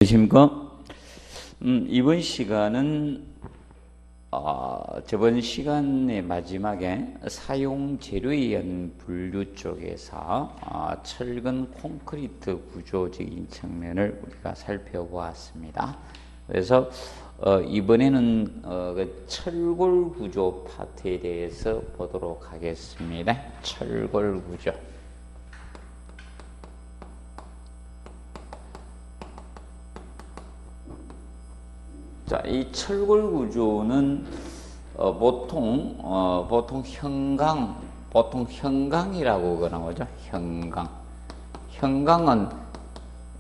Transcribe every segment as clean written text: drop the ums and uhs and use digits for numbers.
안녕하십니까? 이번 시간은 저번 시간의 마지막에 사용 재료에 의한 분류 쪽에서 철근 콘크리트 구조적인 측면을 우리가 살펴보았습니다. 그래서 이번에는 그 철골 구조 파트에 대해서 보도록 하겠습니다. 철골 구조. 자, 이 철골 구조는 보통 형강이라고 나오죠. 형강은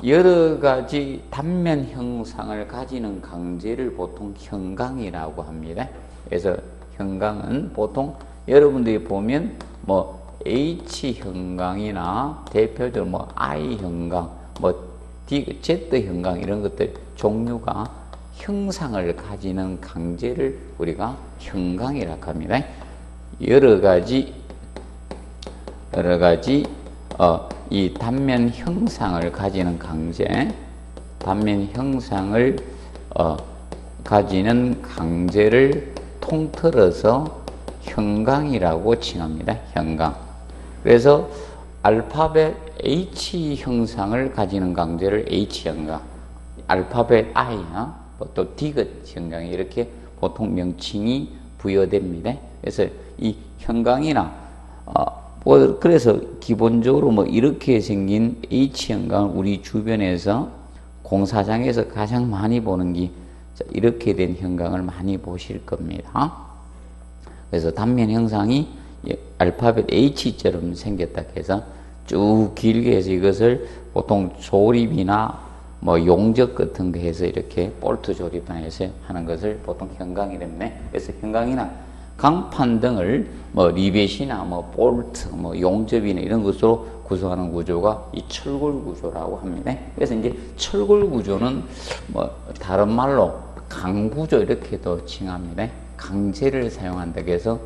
여러 가지 단면 형상을 가지는 강제를 보통 형강이라고 합니다. 그래서 형강은 보통 여러분들이 보면 H 형강이나 대표적으로 I 형강, Z 형강 이런 것들 종류가 형상을 가지는 강제를 우리가 형강이라고 합니다. 여러 가지 이 단면 형상을 가지는 강제, 단면 형상을 가지는 강제를 통틀어서 형강이라고 칭합니다. 형강. 그래서 알파벳 H 형상을 가지는 강제를 H 형강, 알파벳 I나 또 디귿 형강이 이렇게 보통 명칭이 부여됩니다. 그래서 이 형강이나 그래서 기본적으로 이렇게 생긴 H 형강, 우리 주변에서 공사장에서 가장 많이 보는 게 이렇게 된 형강을 많이 보실 겁니다. 그래서 단면 형상이 알파벳 H처럼 생겼다 해서 쭉 길게 해서 이것을 보통 조립이나 용접 같은 거 해서 이렇게 볼트 조립이나 해서 하는 것을 보통 형강이랬네. 그래서 형강이나 강판 등을 리벳이나 볼트, 용접이나 이런 것으로 구성하는 구조가 이 철골 구조라고 합니다. 그래서 이제 철골 구조는 다른 말로 강구조 이렇게도 칭합니다. 강제를 사용한다고 해서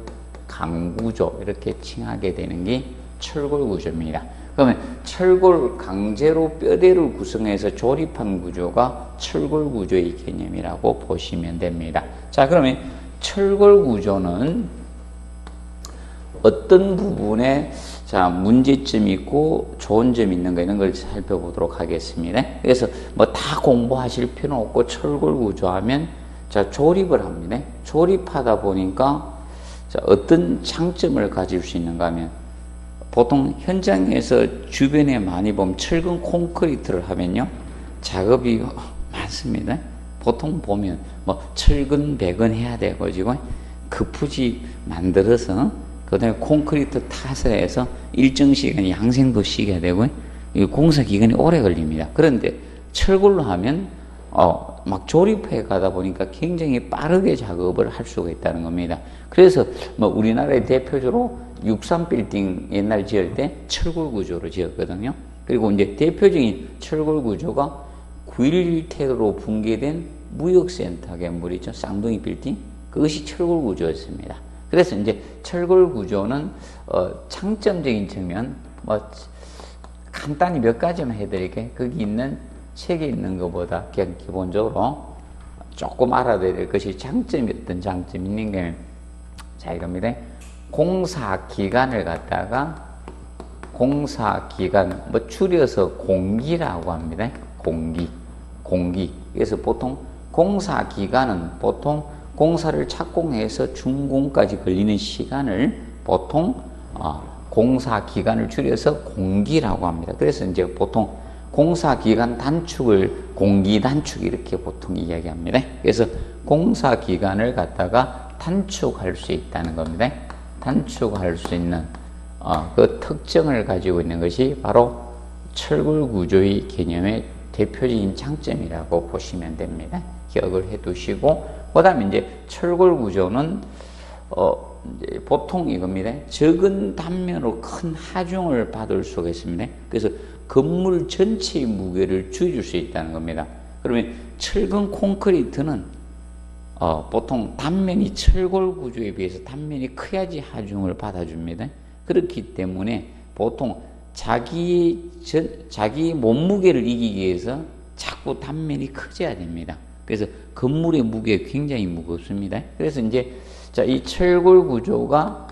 강구조 이렇게 칭하게 되는 게 철골 구조입니다. 그러면 철골 강제로 뼈대를 구성해서 조립한 구조가 철골 구조의 개념이라고 보시면 됩니다. 자, 그러면 철골 구조는 어떤 부분에 문제점이 있고 좋은 점이 있는가 이런 걸 살펴보도록 하겠습니다. 그래서 다 공부하실 필요는 없고 철골 구조하면 조립을 합니다. 조립하다 보니까 어떤 장점을 가질 수 있는가 하면 보통 현장에서 주변에 많이 보면 철근 콘크리트를 하면요, 작업이 많습니다. 보통 보면 철근 배건 해야 돼가지고 급푸지 만들어서 그다음에 콘크리트 타서 해서 일정 시간 양생도 시켜야 되고 공사 기간이 오래 걸립니다. 그런데 철골로 하면 막 조립해 가다 보니까 굉장히 빠르게 작업을 할 수가 있다는 겁니다. 그래서 우리나라의 대표적으로 63빌딩 옛날 지을 때 철골 구조로 지었거든요. 그리고 이제 대표적인 철골 구조가 9.11테러로 붕괴된 무역센터 건물 있죠. 쌍둥이 빌딩. 그것이 철골 구조였습니다. 그래서 이제 철골 구조는 장점적인 측면 간단히 몇 가지만 해드릴게요. 거기 있는 책에 있는 것보다 그냥 기본적으로 조금 알아둬야 될 것이 장점이 어떤 장점이 있는 게 자 이겁니다. 공사 기간을 갖다가 공사 기간 줄여서 공기라고 합니다. 공기. 그래서 보통 공사 기간은 보통 공사를 착공해서 준공까지 걸리는 시간을 보통 공사 기간을 줄여서 공기라고 합니다. 그래서 이제 보통 공사 기간 단축을 공기 단축 이렇게 보통 이야기합니다. 그래서 공사 기간을 갖다가 단축할 수 있다는 겁니다. 단축할 수 있는 그 특징을 가지고 있는 것이 바로 철골 구조의 개념의 대표적인 장점이라고 보시면 됩니다. 기억을 해 두시고, 그 다음에 이제 철골 구조는 이제 보통 이겁니다. 적은 단면으로 큰 하중을 받을 수가 있습니다. 그래서 건물 전체의 무게를 줄일 수 있다는 겁니다. 그러면 철근 콘크리트는 보통 단면이 철골 구조에 비해서 단면이 커야지 하중을 받아줍니다. 그렇기 때문에 보통 자기 몸무게를 이기기 위해서 자꾸 단면이 커져야 됩니다. 그래서 건물의 무게가 굉장히 무겁습니다. 그래서 이제 자, 이 철골 구조가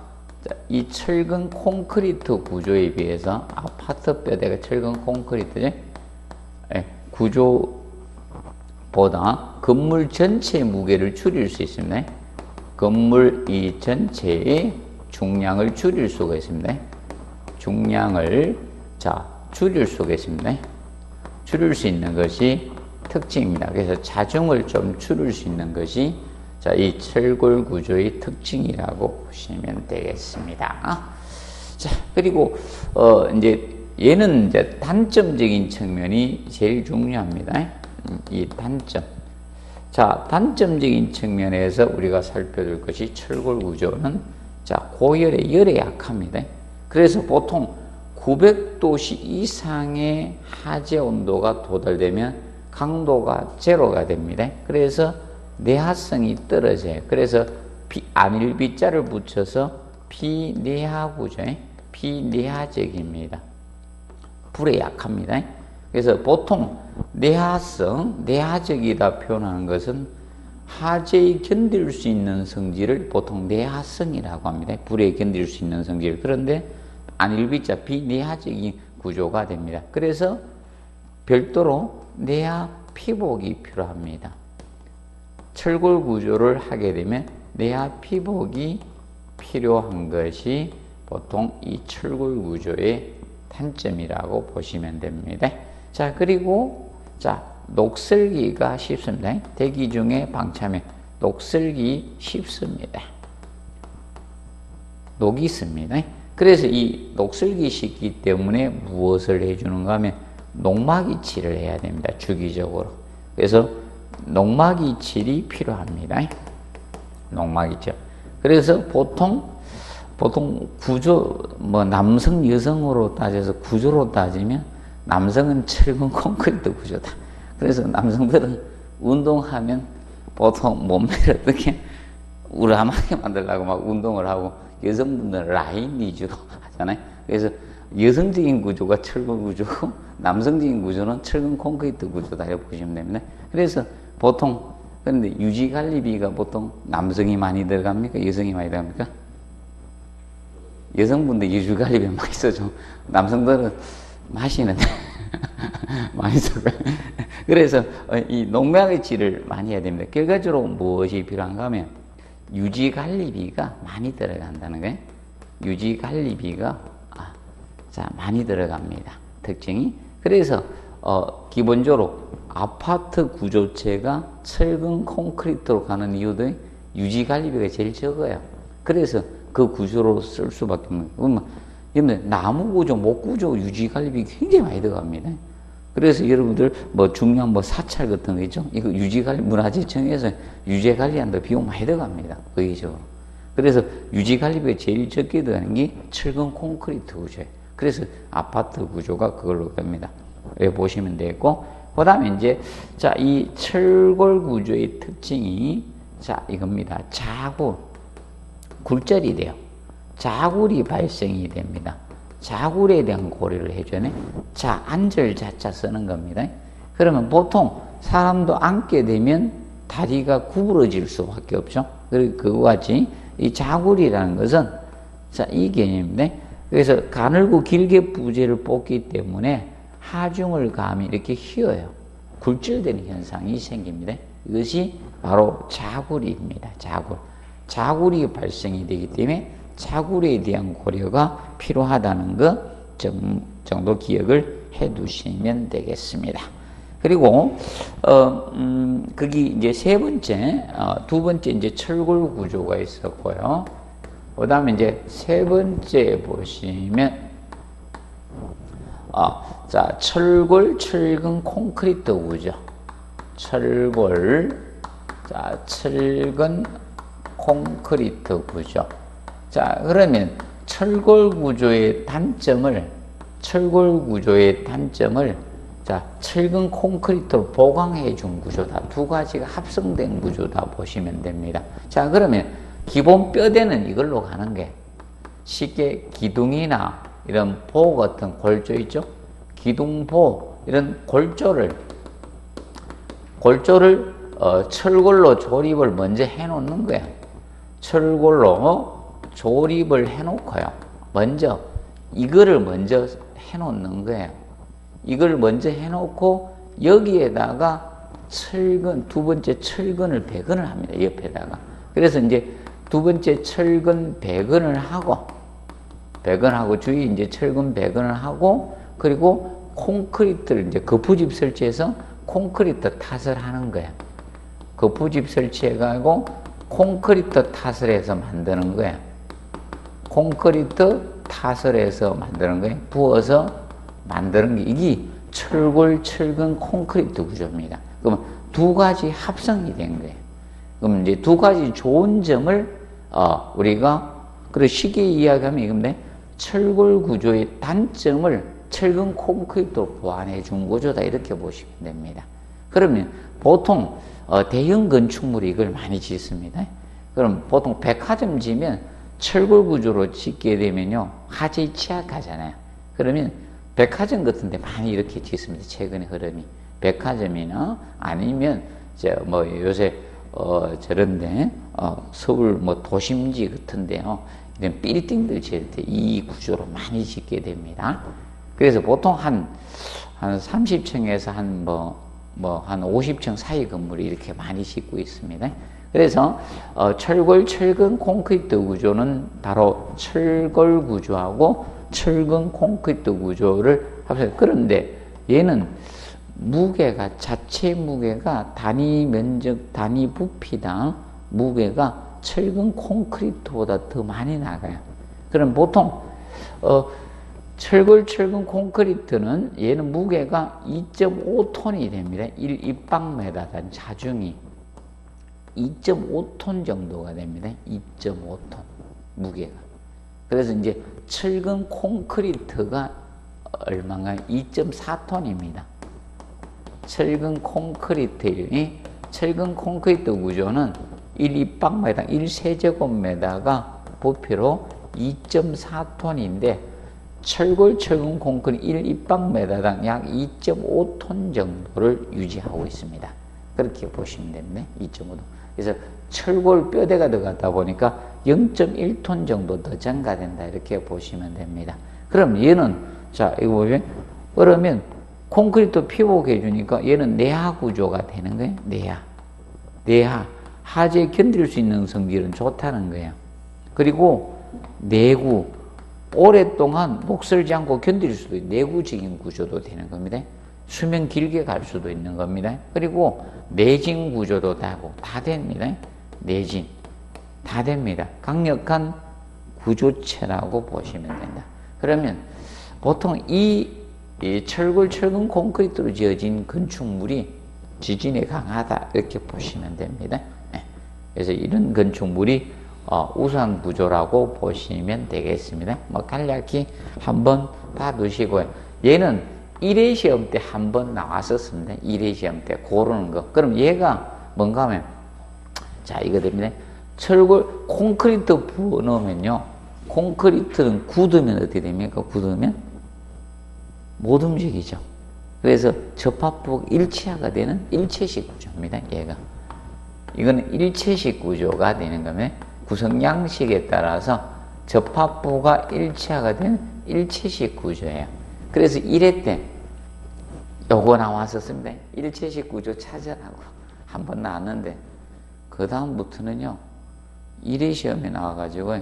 이 철근 콘크리트 구조에 비해서 아파트 뼈대가 철근 콘크리트죠. 구조보다 건물 전체의 무게를 줄일 수 있습니다. 건물 이 전체의 중량을 줄일 수가 있습니다. 중량을 줄일 수가 있습니다. 줄일 수 있는 것이 특징입니다. 그래서 자중을 좀 줄일 수 있는 것이 이 철골 구조의 특징이라고 보시면 되겠습니다. 자, 그리고 이제 얘는 이제 단점적인 측면이 제일 중요합니다. 이 단점. 자, 단점적인 측면에서 우리가 살펴볼 것이 철골 구조는 고열에 열에 약합니다. 그래서 보통 900도씨 이상의 하재 온도가 도달되면 강도가 제로가 됩니다. 그래서 내화성이 떨어져요. 그래서 안일비자를 붙여서 비내화 구조예요. 비내화적입니다. 불에 약합니다. 그래서 보통 내화성, 내화적이다 표현하는 것은 하재에 견딜 수 있는 성질을 보통 내화성이라고 합니다. 불에 견딜 수 있는 성질. 그런데 안일비자 비내화적인 구조가 됩니다. 그래서 별도로 내화 피복이 필요합니다. 철골 구조를 하게 되면 내화 피복이 필요한 것이 보통 이 철골 구조의 단점이라고 보시면 됩니다. 자, 그리고 녹슬기가 쉽습니다. 대기 중에 방참에 녹슬기 쉽습니다. 녹이 있습니다. 그래서 이 녹슬기 쉽기 때문에 무엇을 해주는가 하면 녹막이칠을 해야 됩니다. 주기적으로. 그래서 녹막이칠이 필요합니다. 녹막이칠. 그래서 보통 구조, 남성, 여성으로 따져서 구조로 따지면 남성은 철근 콘크리트 구조다. 그래서 남성들은 운동하면 보통 몸매를 어떻게 우람하게 만들려고 막 운동을 하고 여성분들은 라인 위주로 하잖아요. 그래서 여성적인 구조가 철근 구조고 남성적인 구조는 철근 콘크리트 구조다 이렇게 보시면 됩니다. 그래서 보통 그런데 유지관리비가 보통 남성이 많이 들어갑니까? 여성이 많이 들어갑니까? 여성분들 유지관리비 많이 써죠. 남성들은 마시는데 많이 써요. 그래서 이 농약의 질을 많이 해야 됩니다. 결과적으로 무엇이 필요한가 하면 유지관리비가 많이 들어간다는 거예요. 유지관리비가 많이 들어갑니다. 특징이. 그래서 기본적으로 아파트 구조체가 철근 콘크리트로 가는 이유도 유지관리비가 제일 적어요. 그래서 그 구조로 쓸 수밖에 없는 거예요. 그러면 나무 구조, 목 구조 유지관리비 굉장히 많이 들어갑니다. 그래서 여러분들 중요한 사찰 같은 거 있죠? 이거 유지관리, 문화재청에서 유지관리한다 비용 많이 들어갑니다. 의외적으로. 그래서 유지관리비가 제일 적게 들어가는 게 철근 콘크리트 구조예요. 그래서 아파트 구조가 그걸로 됩니다. 여기 보시면 되겠고, 그 다음에 이제, 이 철골 구조의 특징이, 이겁니다. 굴절이 돼요. 자굴이 발생이 됩니다. 자굴에 대한 고려를 해줘야 앉을 자자 쓰는 겁니다. 그러면 보통 사람도 앉게 되면 다리가 구부러질 수밖에 없죠. 그리고 그와 같이 이 자굴이라는 것은 이 개념인데, 그래서 가늘고 길게 부재를 뽑기 때문에 하중을 감이 이렇게 휘어요. 굴절되는 현상이 생깁니다. 이것이 바로 자굴입니다. 자굴이 발생이 되기 때문에 자굴에 대한 고려가 필요하다는 것 정도 기억을 해 두시면 되겠습니다. 그리고, 거기 이제 세 번째, 두 번째 이제 철골 구조가 있었고요. 그 다음에 이제 세 번째 보시면, 철골, 철근 콘크리트 구조. 철골, 철근 콘크리트 구조. 그러면 철골 구조의 단점을 철근 콘크리트로 보강해 준 구조다. 두 가지가 합성된 구조다 보시면 됩니다. 그러면 기본 뼈대는 이걸로 가는 게 쉽게 기둥이나 이런 보 같은 골조 있죠? 기둥보 이런 골조를 골조를 철골로 조립을 먼저 해놓는 거예요. 철골로 조립을 해놓고요. 먼저 이거를 먼저 해놓는 거예요. 이걸 먼저 해놓고 여기에다가 철근, 두 번째 철근을 배근을 합니다. 옆에다가. 그래서 이제 두 번째 철근 배근을 하고, 주위에 이제 철근 배근을 하고, 그리고 콘크리트를 이제 거푸집 설치해서 콘크리트 탓을 하는 거예요. 거푸집 설치해가지고 콘크리트 탓을 해서 만드는 거예요. 콘크리트 탓을 해서 만드는 거예요. 부어서 만드는 게 이게 철골, 철근, 콘크리트 구조입니다. 그러면 두 가지 합성이 된 거예요. 그럼 이제 두 가지 좋은 점을 우리가 그리고 쉽게 이야기하면 이건데 철골 구조의 단점을 철근 콘크리트로 보완해 준 구조다 이렇게 보시면 됩니다. 그러면 보통 대형 건축물이 이걸 많이 짓습니다. 그럼 보통 백화점 지면 철골 구조로 짓게 되면요 화재에 취약하잖아요. 그러면 백화점 같은 데 많이 이렇게 짓습니다. 최근의 흐름이 백화점이나 아니면 뭐 요새 저런데 서울 뭐 도심지 같은데요 이런 빌딩들 지을 때 이 구조로 많이 짓게 됩니다. 그래서 보통 한 30층에서 한 50층 사이 건물이 이렇게 많이 짓고 있습니다. 그래서 철골, 철근, 콘크리트 구조는 바로 철골 구조하고 철근 콘크리트 구조를 합쳐요. 그런데 얘는 무게가, 자체 무게가 단위 면적, 단위 부피당 무게가 철근 콘크리트보다 더 많이 나가요. 그럼 보통 철골, 철근 콘크리트는 얘는 무게가 2.5톤이 됩니다. 1입방미터당 자중이 2.5톤 정도가 됩니다. 2.5톤 무게가. 그래서 이제 철근 콘크리트가 얼마가 2.4톤입니다. 철근 콘크리트 구조는 1입방미터당 1세제곱미터가 부피로 2.4톤인데 철골, 철근 콘크리트 1입방미터당 약 2.5톤 정도를 유지하고 있습니다. 그렇게 보시면 됩니다. 2.5톤. 그래서 철골 뼈대가 들어가다 보니까 0.1톤 정도 더 증가된다. 이렇게 보시면 됩니다. 그럼 얘는, 자, 이거 보시면, 그러면 콘크리트 피복해 주니까 얘는 내하 구조가 되는 거예요. 내하. 하재에 견딜 수 있는 성질은 좋다는 거예요. 그리고 내구. 오랫동안 녹슬지 않고 견딜 수도 있는 내구적인 구조도 되는 겁니다. 수명 길게 갈 수도 있는 겁니다. 그리고 내진 구조도 되고 다 됩니다. 내진 다 됩니다. 강력한 구조체라고 보시면 된다. 그러면 보통 이 철골, 철근 콘크리트로 지어진 건축물이 지진에 강하다 이렇게 보시면 됩니다. 그래서 이런 건축물이 우수한 구조라고 보시면 되겠습니다. 뭐 간략히 한번 봐두시고요. 얘는 1회 시험 때 한 번 나왔었습니다. 1회 시험 때 고르는 거. 그럼 얘가 뭔가 하면 자 이거 됩니다. 철골 콘크리트 부어 넣으면요. 콘크리트는 굳으면 어떻게 됩니까? 굳으면 못 움직이죠. 그래서 접합부가 일체화가 되는 일체식 구조입니다. 얘가. 이거는 일체식 구조가 되는 거면 구성 양식에 따라서 접합부가 일체화가 되는 일체식 구조예요. 그래서 1회 때 요거 나왔었습니다. 일체식 구조 찾아라고 한번 나왔는데 그 다음부터는요 1회 시험에 나와가지고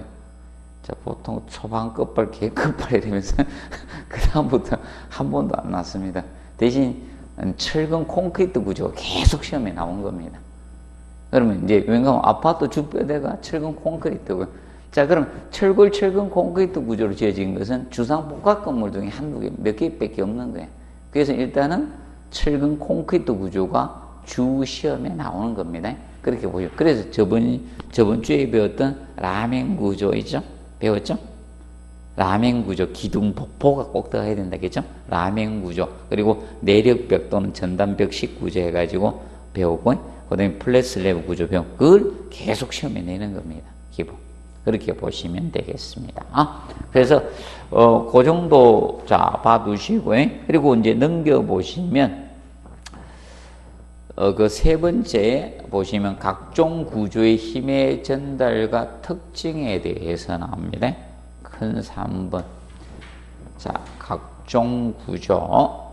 자, 보통 초반 끝발 개끝발 이러면서 그 다음부터 한 번도 안 나왔습니다. 대신 철근 콘크리트 구조가 계속 시험에 나온 겁니다. 그러면 이제 왜냐하면 아파트 주뼈대가 철근 콘크리트고요. 자, 그럼 철골, 철근 콘크리트 구조로 지어진 것은 주상 복합 건물 중에 한두 개, 몇 개밖에 없는 거예요. 그래서 일단은 철근 콘크리트 구조가 주 시험에 나오는 겁니다. 그렇게 보죠. 그래서 저번 주에 배웠던 라멘 구조 있죠? 배웠죠? 라멘 구조, 기둥 폭포가 꼭 들어가야 된다겠죠? 라멘 구조, 그리고 내력벽 또는 전단벽식 구조 해가지고 배우고, 그 다음에 플랫 슬래브 구조 배우고, 그걸 계속 시험에 내는 겁니다. 기본. 그렇게 보시면 되겠습니다. 그래서, 그 정도, 자, 봐두시고요. 그리고 이제 넘겨보시면, 그 세 번째 보시면 각종 구조의 힘의 전달과 특징에 대해서 나옵니다. 큰 3번. 자, 각종 구조.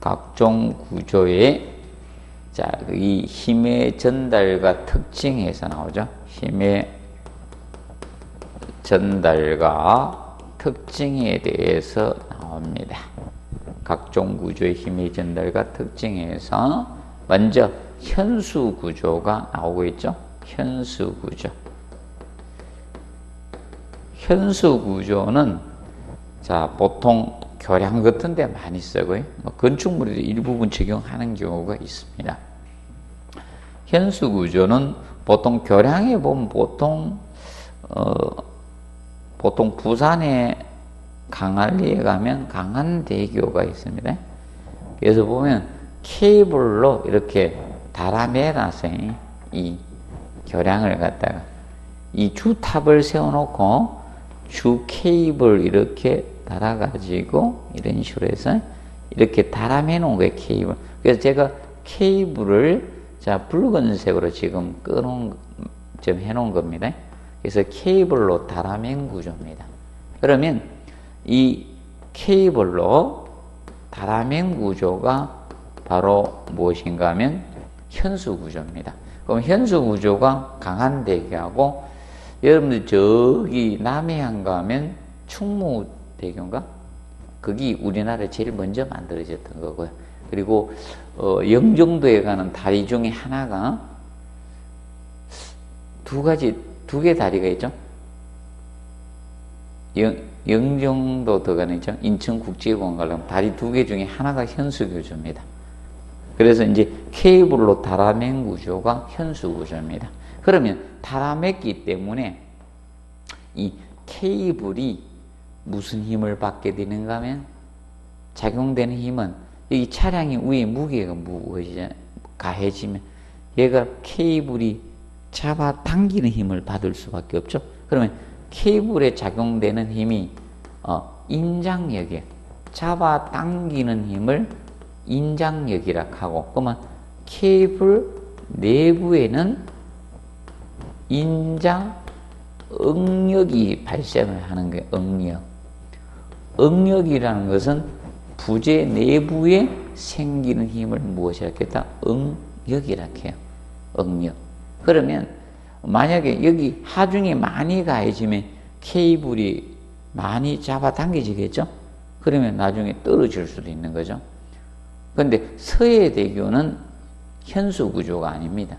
각종 구조의 자, 이 힘의 전달과 특징에서 나오죠. 힘의 전달과 특징에 대해서 나옵니다. 각종 구조의 힘의 전달과 특징에서 먼저 현수 구조가 나오고 있죠. 현수 구조. 현수 구조는 자, 보통 교량 같은 데 많이 쓰고요. 건축물에도 일부분 적용하는 경우가 있습니다. 현수 구조는 보통 교량에 보면 보통 부산에 강안리에 가면 강안대교가 있습니다. 그래서 보면 케이블로 이렇게 달아매놨어요. 이 교량을 갖다가 이 주탑을 세워놓고 주 케이블 이렇게 달아가지고 이런 식으로 해서 이렇게 달아매 놓은 거예요. 케이블. 그래서 제가 케이블을 자 붉은색으로 지금 좀 해놓은 겁니다. 그래서 케이블로 달아맨 구조입니다. 그러면 이 케이블로 달아맨 구조가 바로 무엇인가 하면 현수 구조입니다. 그럼 현수 구조가 강안대교하고 여러분들 저기 남해안 가면 충무대교인가? 거기 우리나라에 제일 먼저 만들어졌던 거고요. 그리고 영종도에 가는 다리 중에 하나가 두 개 다리가 있죠. 영종도 들어가는 있죠. 인천국제공원 가려면 다리 2개 중에 하나가 현수구조입니다. 그래서 이제 케이블로 달아맨 구조가 현수구조입니다. 그러면 달아맸기 때문에 이 케이블이 무슨 힘을 받게 되는가 하면 작용되는 힘은 이 차량이 위에 무게가 가해지면 얘가 케이블이 잡아당기는 힘을 받을 수밖에 없죠. 그러면 케이블에 작용되는 힘이 인장력이에요. 잡아당기는 힘을 인장력이라 하고, 그러면 케이블 내부에는 인장응력이 발생을 하는 거예요. 응력. 응력이라는 것은 부재 내부에 생기는 힘을 무엇이라 했다? 응력이라 해요. 응력. 그러면 만약에 여기 하중이 많이 가해지면 케이블이 많이 잡아당겨지겠죠? 그러면 나중에 떨어질 수도 있는 거죠. 그런데 서해대교는 현수구조가 아닙니다.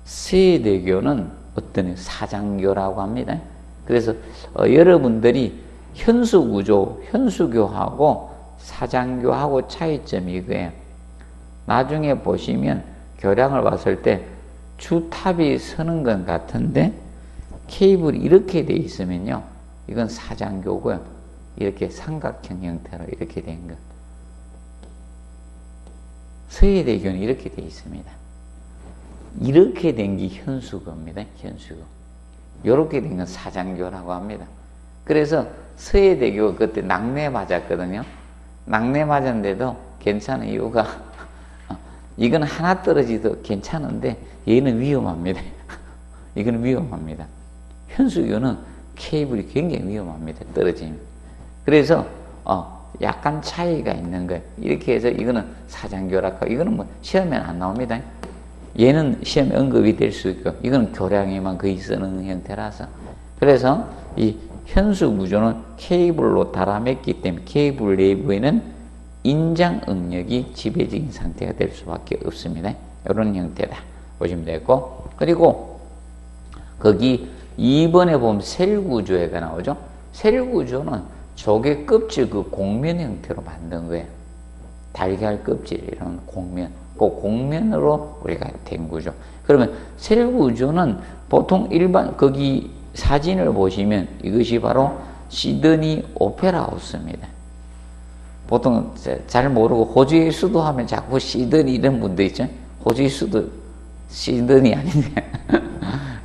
서해대교는 어떤 사장교라고 합니다. 그래서 여러분들이 현수구조, 현수교하고 사장교하고 차이점이 이거예요. 나중에 보시면 교량을 봤을 때 주탑이 서는 것 같은데 케이블이 이렇게 돼 있으면요, 이건 사장교고요. 이렇게 삼각형 형태로 이렇게 된 것. 서해대교는 이렇게 돼 있습니다. 이렇게 된 게 현수교입니다. 현수교. 이렇게 된 건 사장교라고 합니다. 그래서 서해대교 그때 낙뢰 맞았거든요. 낙뢰 맞았는데도 괜찮은 이유가 이건 하나 떨어지도 괜찮은데 얘는 위험합니다. 이건 위험합니다. 현수교는 케이블이 굉장히 위험합니다. 떨어지면. 그래서 약간 차이가 있는 거예요. 이렇게 해서 이거는 사장교라고, 이거는 뭐 시험에 안 나옵니다. 얘는 시험에 언급이 될 수 있고, 이거는 교량에만 거의 쓰는 형태라서. 그래서 이 현수구조는 케이블로 달아맸기 때문에 케이블 내부에는 인장응력이 지배적인 상태가 될 수밖에 없습니다. 이런 형태다 보시면 되고, 그리고 거기 2번에 보면 셀구조가 나오죠. 셀구조는 조개 껍질 그 곡면 형태로 만든 거예요. 달걀 껍질 이런 곡면, 그 곡면으로 우리가 된 구조. 그러면 셀구조는 보통 일반 거기 사진을 보시면 이것이 바로 시드니 오페라 하우스입니다. 보통 잘 모르고 호주의 수도 하면 자꾸 시드니 이런 분들 있죠. 호주의 수도 시드니 아닌데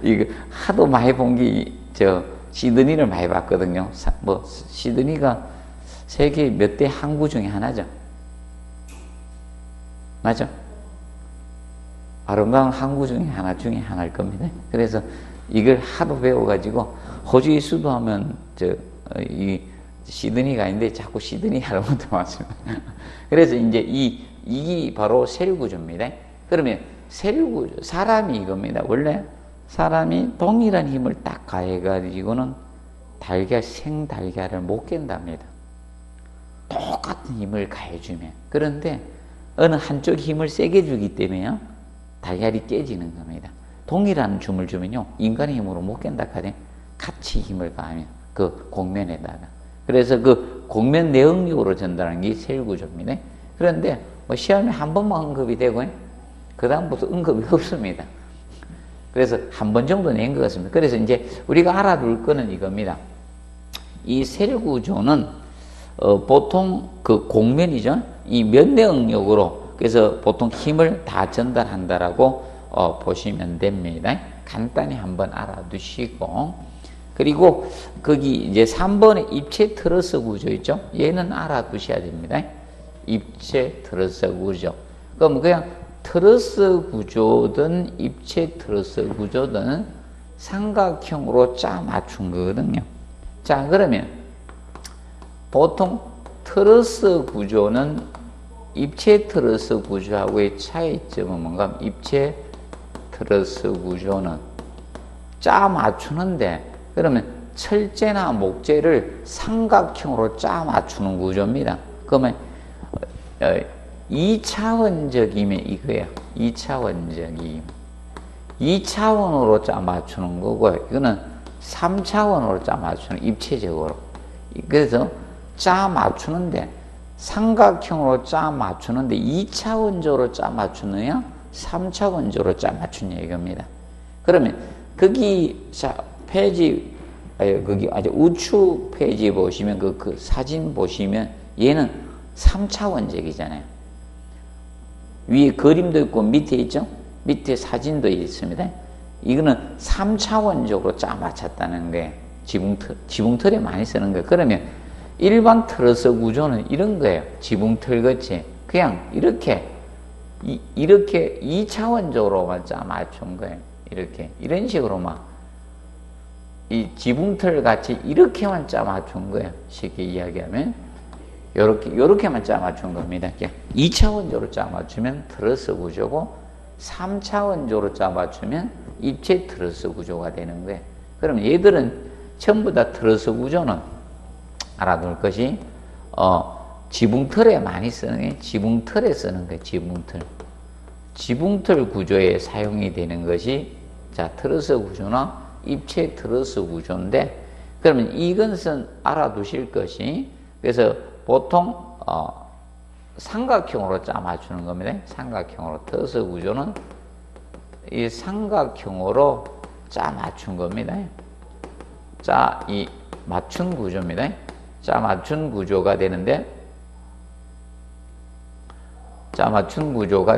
이거 하도 많이 본 게 시드니를 많이 봤거든요. 뭐 시드니가 세계 몇 대 항구 중에 하나죠. 맞죠? 아름다운 항구 중에 하나일 겁니다. 그래서 이걸 하도 배워가지고 호주에 수도하면 이 시드니가 아닌데 자꾸 시드니 하려고 들어왔습니다. 그래서 이제 이게 바로 셀 구조입니다. 그러면 셀 구조, 사람이 이겁니다. 원래 사람이 동일한 힘을 딱 가해가지고는 생달걀을 못 깬답니다. 똑같은 힘을 가해주면. 그런데 어느 한쪽 힘을 세게 주기 때문에요, 달걀이 깨지는 겁니다. 동일한 줌을 주면요, 인간의 힘으로 못 깬다 하거든요. 같이 힘을 가하면 그 곡면에다가. 그래서 그 곡면 내응력으로 전달하는 게 셀 구조입니다. 그런데 뭐 시험에 한 번만 언급이 되고 그 다음부터 언급이 없습니다. 그래서 한 번 정도 낸 것 같습니다. 그래서 이제 우리가 알아둘 거는 이겁니다. 이 셀 구조는 보통 그 곡면이죠. 이 면내응력으로, 그래서 보통 힘을 다 전달한다라고 보시면 됩니다. 간단히 한번 알아두시고, 그리고 거기 이제 3번에 입체 트러스 구조 있죠. 얘는 알아두셔야 됩니다. 입체 트러스 구조. 그럼 그냥 트러스 구조든 입체 트러스 구조든 삼각형으로 짜 맞춘 거거든요. 자, 그러면 보통 트러스 구조는 입체 트러스 구조하고의 차이점은 뭔가? 입체 트러스 구조는 짜 맞추는데, 그러면 철제나 목재를 삼각형으로 짜 맞추는 구조입니다. 그러면 2차원적이면 이거예요. 2차원적임. 2차원으로 짜 맞추는 거고요. 이거는 3차원으로 짜 맞추는, 입체적으로. 그래서 짜 맞추는데, 삼각형으로 짜 맞추는데 2차원적으로 짜 맞추느냐, 3차원적으로 짜 맞추냐 이겁니다. 그러면 거기 페이지, 거기 아주 우측 페이지 보시면 그 사진 보시면 얘는 3차원적이잖아요. 위에 그림도 있고 밑에 있죠? 밑에 사진도 있습니다. 이거는 3차원적으로 짜 맞췄다는 거예요. 지붕틀에 많이 쓰는 거예요. 그러면 일반 트러스 구조는 이런 거예요. 지붕틀 같이 그냥 이렇게 2차원적으로만 짜 맞춘 거예요. 이런 식으로만 이 지붕틀 같이 이렇게만 짜 맞춘 거예요. 쉽게 이야기하면 요렇게만 짜 맞춘 겁니다. 2차원적으로 짜 맞추면 트러스 구조고 3차원적으로 짜 맞추면 입체 트러스 구조가 되는 거예요. 그럼 얘들은 전부 다 트러스 구조는 알아둘 것이 지붕틀에 많이 쓰는 게 지붕틀에 쓰는 거예요. 지붕틀 구조에 사용이 되는 것이 트러스 구조나 입체 트러스 구조인데, 그러면 이것은 알아두실 것이, 그래서 보통 삼각형으로 짜 맞추는 겁니다. 삼각형으로. 트러스 구조는 이 삼각형으로 짜 맞춘 겁니다. 이 맞춘 구조입니다. 짜 맞춘 구조가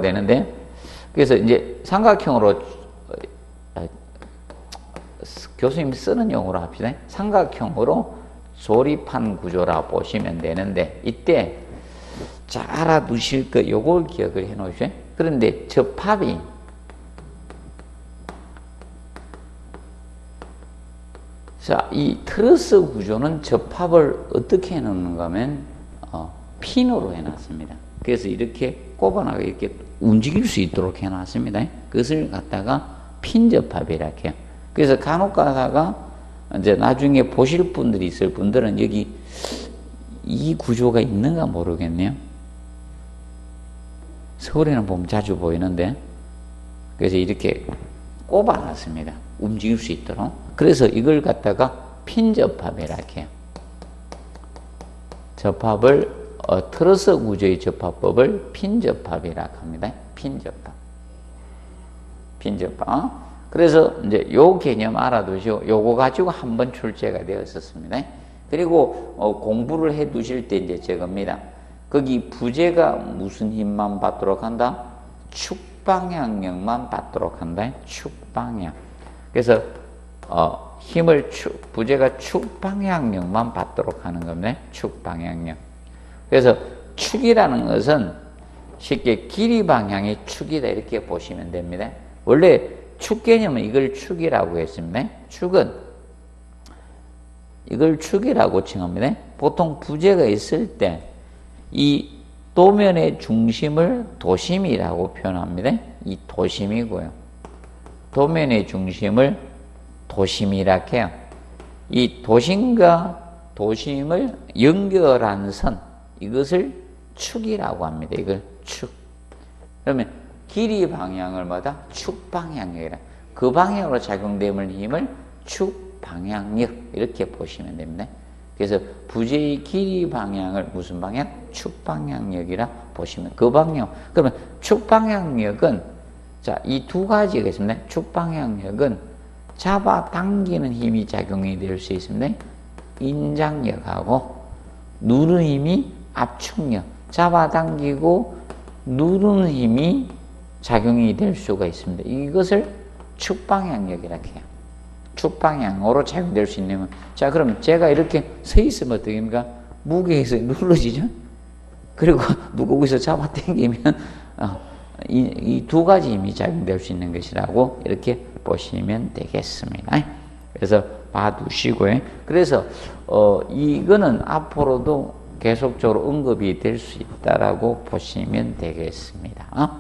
되는데, 그래서 이제 삼각형으로, 교수님이 쓰는 용어로 합시다. 삼각형으로 조립한 구조라 보시면 되는데, 이때 잘 알아두실 거, 요걸 기억을 해 놓으세요. 그런데 접합이 이 트러스 구조는 접합을 어떻게 해놓는가 하면 핀으로 해놨습니다. 그래서 이렇게 꼽아나가 이렇게 움직일 수 있도록 해놨습니다. 그것을 갖다가 핀 접합이라고 해요. 그래서 간혹 가다가 이제 나중에 보실 분들이 있을 분들은 여기 이 구조가 있는가 모르겠네요. 서울에는 보면 자주 보이는데, 그래서 이렇게 꼽아놨습니다. 움직일 수 있도록. 그래서 이걸 갖다가 핀 접합이라고 해요. 접합을 트러스 구조의 접합법을 핀 접합이라고 합니다. 핀 접합. 그래서 이제 요 개념 알아두시고 요거 가지고 한번 출제가 되었었습니다. 그리고 공부를 해 두실 때 이제 저겁니다. 거기 부재가 무슨 힘만 받도록 한다? 축방향력만 받도록 한다. 축방향. 그래서 힘을 부재가 축방향력만 받도록 하는 겁니다. 축방향력. 그래서 축이라는 것은 쉽게 길이 방향의 축이다 이렇게 보시면 됩니다. 원래 축 개념은 이걸 축이라고 했습니다. 축은 이걸 축이라고 칭합니다. 보통 부재가 있을 때 이 도면의 중심을 도심이라고 표현합니다. 이 도심이고요. 도면의 중심을 도심이라 해요. 이 도심과 도심을 연결한 선, 이것을 축이라고 합니다. 이걸 축. 그러면 길이 방향을 뭐다? 축 방향력이라. 그 방향으로 작용되는 힘을 축 방향력 이렇게 보시면 됩니다. 그래서 부재의 길이 방향을 무슨 방향? 축 방향력이라 보시면 그 방향. 그러면 축 방향력은 자, 이 두 가지가 있습니다. 축 방향력은 잡아당기는 힘이 작용이 될 수 있습니다. 인장력하고 누르는 힘이 압축력. 잡아당기고 누르는 힘이 작용이 될 수가 있습니다. 이것을 축 방향력이라 해요. 축 방향으로 작용될 수 있는. 자, 그럼 제가 이렇게 서 있으면 어떻게 됩니까? 무게에서 눌러지죠? 그리고 누가 거기서 잡아당기면 이 두 가지 힘이 작용될 수 있는 것이라고 이렇게 보시면 되겠습니다. 그래서 봐두시고요. 그래서 이거는 앞으로도 계속적으로 언급이 될 수 있다라고 보시면 되겠습니다.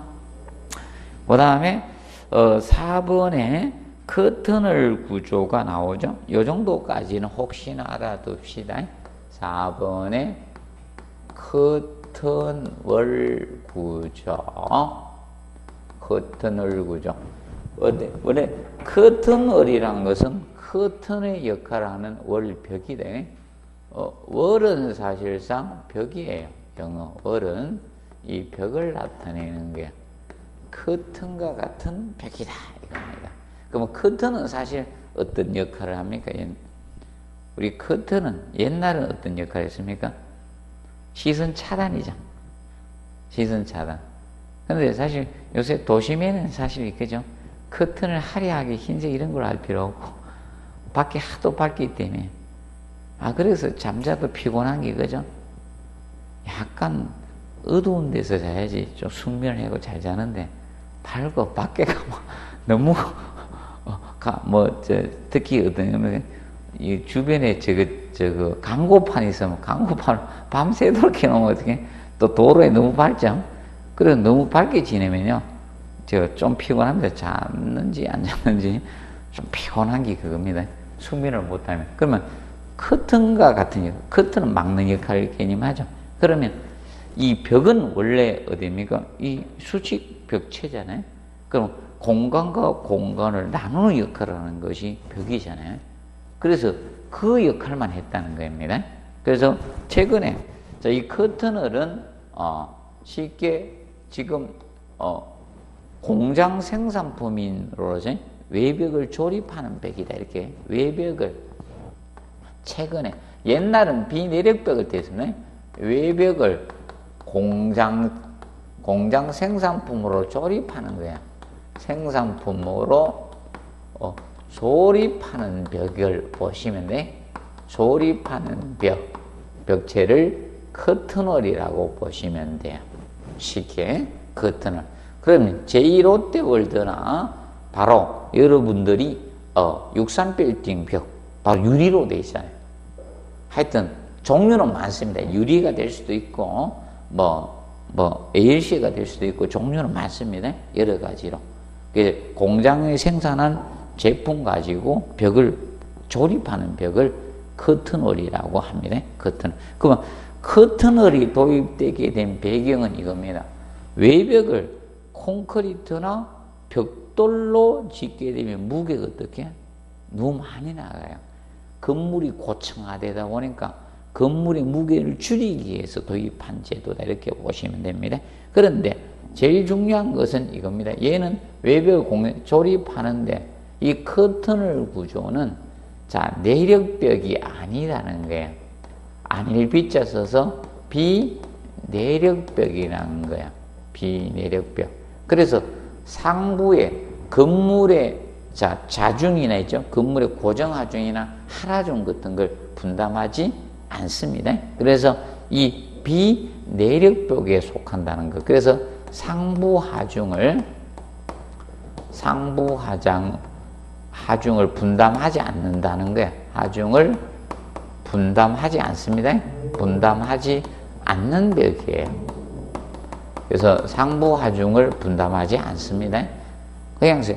그 다음에 4번에 커터널 구조가 나오죠. 이 정도까지는 혹시나 알아둡시다. 4번에 커터널 구조. 커터널 구조. 원래 커터널이란 것은 커튼의 역할을 하는 월벽이다. 월은 사실상 벽이에요. 영어 월은 이 벽을 나타내는 게 커튼과 같은 벽이다 이겁니다. 그러면 커튼은 사실 어떤 역할을 합니까? 우리 커튼은 옛날은 어떤 역할을 했습니까? 시선 차단이죠. 시선 차단. 근데 사실 요새 도심에는 사실 그죠? 커튼을 화려하게 흰색 이런 걸 할 필요 없고 밖에 하도 밝기 때문에 그래서 잠자도 피곤한 게 그죠? 약간 어두운 데서 자야지 좀 숙면을 하고 잘 자는데 밝고 밖에 가면 너무 특히 어떤 이 주변에 저거 광고판 있으면 광고판을 밤새도록 켜놓으면 어떻게 또 도로에 너무 밝죠? 그래서 너무 밝게 지내면요 좀 피곤합니다. 잤는지 안 잤는지 좀 피곤한 게 그겁니다. 숙면을 못하면. 그러면 커튼과 같은 커튼은 막는 역할을 개념하죠. 그러면 이 벽은 원래 어디입니까? 이 수직 벽체잖아요. 그럼 공간과 공간을 나누는 역할을 하는 것이 벽이잖아요. 그래서 그 역할만 했다는 겁니다. 그래서 최근에 이 커튼널은 쉽게 지금 공장 생산품인으로서 외벽을 조립하는 벽이다. 이렇게 외벽을 최근에 옛날은 비내력벽을 댔습니다. 외벽을 공장 생산품으로 조립하는 거야. 생산품으로 조립하는 벽을 보시면 돼. 조립하는 벽체를 커튼월이라고 보시면 돼요. 쉽게 커튼월. 그러면 제2롯데월드나 바로 여러분들이 63빌딩 벽 바로 유리로 되어 있잖아요. 하여튼 종류는 많습니다. 유리가 될 수도 있고 ALC가 될 수도 있고 종류는 많습니다. 여러 가지로. 공장에 생산한 제품 가지고 벽을 조립하는 벽을 커튼월이라고 합니다. 커튼. 그러면 커튼월이 도입되게 된 배경은 이겁니다. 외벽을 콘크리트나 벽돌로 짓게 되면 무게가 어떻게? 너무 많이 나가요. 건물이 고층화되다 보니까 건물의 무게를 줄이기 위해서 도입한 제도다 이렇게 보시면 됩니다. 그런데 제일 중요한 것은 이겁니다. 얘는 외벽을 조립하는데 이 커튼을 구조는 내력벽이 아니라는 거예요. 아닐 비자 써서 비내력벽이라는 거야. 비내력벽. 그래서 상부에 건물의 자중이나 있죠. 건물의 고정하중이나 하라중 같은 걸 분담하지 않습니다. 그래서 이 비내력벽에 속한다는 것. 그래서 하중을 분담하지 않는다는 거예요. 하중을 분담하지 않습니다. 분담하지 않는 벽이에요. 그래서 상부하중을 분담하지 않습니다.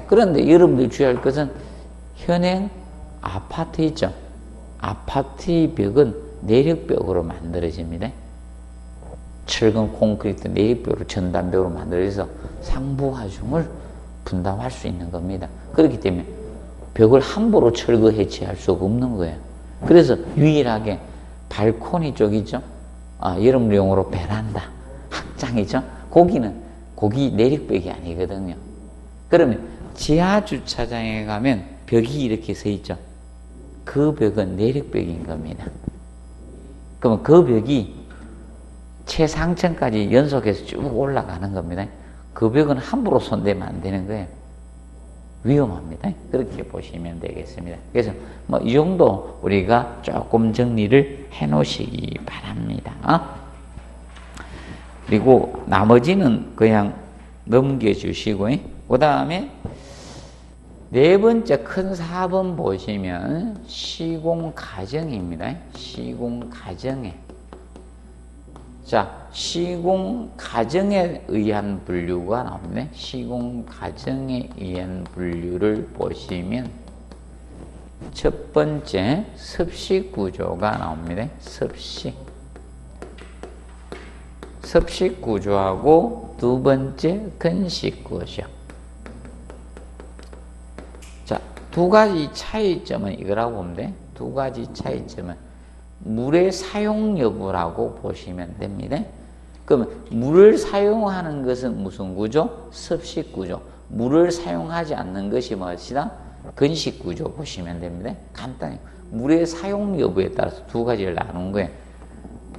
그런데 여러분들이 주의할 것은 현행 아파트 있죠. 아파트의 벽은 내력벽으로 만들어집니다. 철근 콘크리트 내력벽으로 전단벽으로 만들어져서 상부하중을 분담할 수 있는 겁니다. 그렇기 때문에 벽을 함부로 철거 해체할 수가 없는 거예요. 그래서 유일하게 발코니 쪽이죠. 여러분 용어로 베란다, 확장이죠. 거기 내력벽이 아니거든요. 그러면 지하 주차장에 가면 벽이 이렇게 서 있죠. 그 벽은 내력벽인 겁니다. 그러면 그 벽이 최상층까지 연속해서 쭉 올라가는 겁니다. 그 벽은 함부로 손대면 안 되는 거예요. 위험합니다. 그렇게 보시면 되겠습니다. 그래서 이 정도 우리가 조금 정리를 해 놓으시기 바랍니다. 그리고 나머지는 그냥 넘겨주시고, 그 다음에 네 번째 큰 4번 보시면 시공가정입니다. 시공가정에. 자, 시공가정에 의한 분류가 나옵니다. 시공가정에 의한 분류를 보시면 첫 번째 습식구조가 나옵니다. 습식구조하고 두 번째 근식구조. 자, 두 가지 차이점은 이거라고 보면 돼. 두 가지 차이점은 물의 사용 여부라고 보시면 됩니다. 그러면 물을 사용하는 것은 무슨 구조? 습식구조. 물을 사용하지 않는 것이 무엇이다? 근식구조 보시면 됩니다. 간단히 물의 사용 여부에 따라서 두 가지를 나눈 거예요.